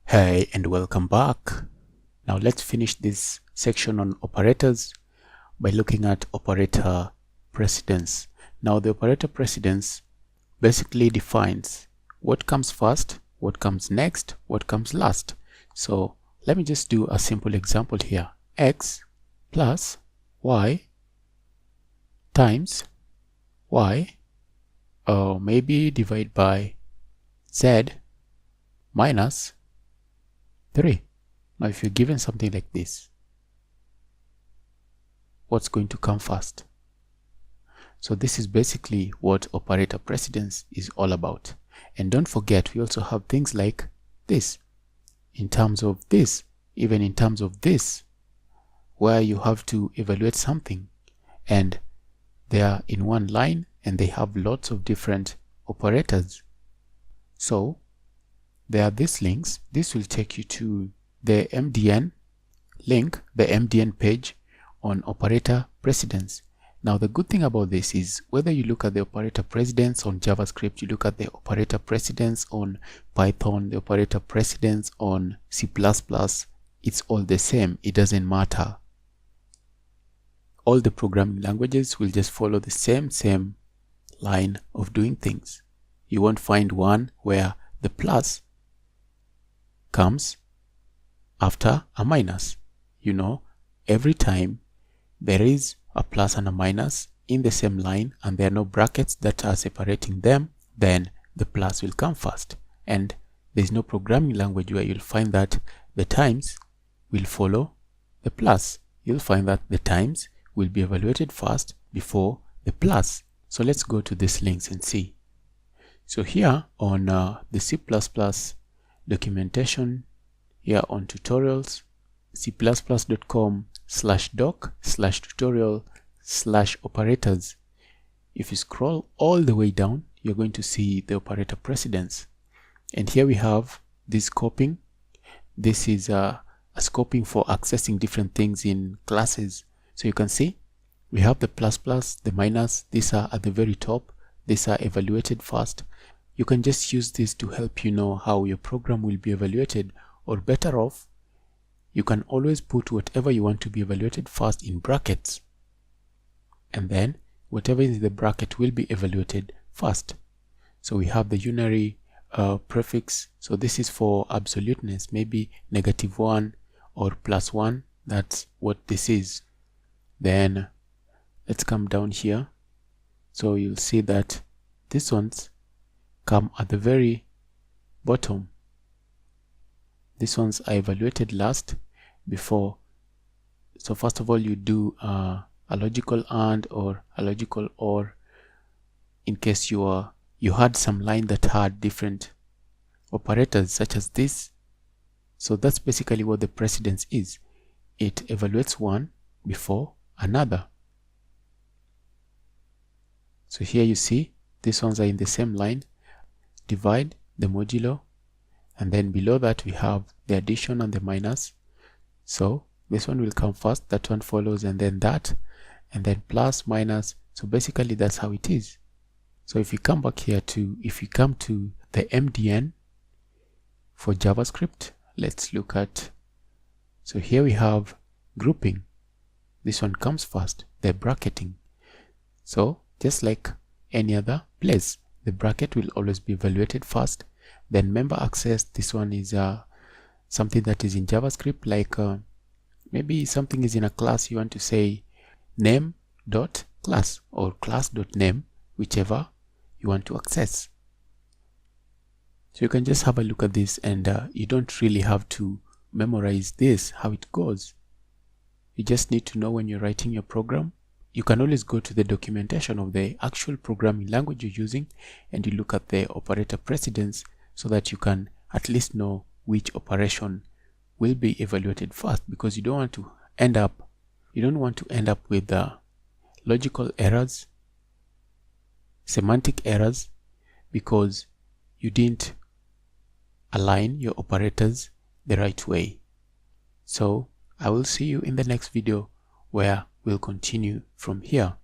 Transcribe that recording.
Hey, and welcome back. Now let's finish this section on operators by looking at operator precedence. Now the operator precedence basically defines what comes first, what comes next, what comes last. So let me just do a simple example here. X plus y times y, or maybe divide by z minus 3. Now if you're given something like this, what's going to come first? So this is basically what operator precedence is all about. And don't forget, we also have things like this, in terms of this, even in terms of this, where you have to evaluate something and they are in one line and they have lots of different operators. So there are these links. This will take you to the MDN link, the MDN page on operator precedence. Now the good thing about this is whether you look at the operator precedence on JavaScript, you look at the operator precedence on Python, the operator precedence on C++, it's all the same. It doesn't matter. All the programming languages will just follow the same line of doing things. You won't find one where the plus comes after a minus. You know, every time there is a plus and a minus in the same line and there are no brackets that are separating them, then the plus will come first. And there's no programming language where you'll find that the times will follow the plus. You'll find that the times will be evaluated first before the plus. So let's go to these links and see. So here on the C++ documentation, here on tutorials, c++.com/doc/tutorial/operators. If you scroll all the way down, you're going to see the operator precedence. And here we have this scoping. This is a scoping for accessing different things in classes. So you can see we have the plus, the minus. These are at the very top. These are evaluated first. You can just use this to help you know how your program will be evaluated, or better off, you can always put whatever you want to be evaluated first in brackets, and then whatever is in the bracket will be evaluated first. So we have the unary prefix. So this is for absoluteness, maybe -1 or +1. That's what this is. Then let's come down here. So you'll see that these ones come at the very bottom. These ones are evaluated last before. So first of all, you do a logical AND or a logical OR in case you had some line that had different operators such as this. So that's basically what the precedence is. It evaluates one before another. So here you see these ones are in the same line. Divide, the modulo, and then below that we have the addition and the minus. So this one will come first, that one follows, and then that, and then plus, minus. So basically that's how it is. So if you come back here if you come to the MDN for JavaScript, let's look at, so here we have grouping. This one comes first, the bracketing. So just like any other place, the bracket will always be evaluated first. Then member access, this one is something that is in JavaScript, like maybe something is in a class, you want to say name.class or class.name, whichever you want to access. So you can just have a look at this, and you don't really have to memorize this, how it goes. You just need to know when you're writing your program. You can always go to the documentation of the actual programming language you're using and you look at the operator precedence so that you can at least know which operation will be evaluated first, because you don't want to end up with logical errors, semantic errors, because you didn't align your operators the right way. So I will see you in the next video where we'll continue from here.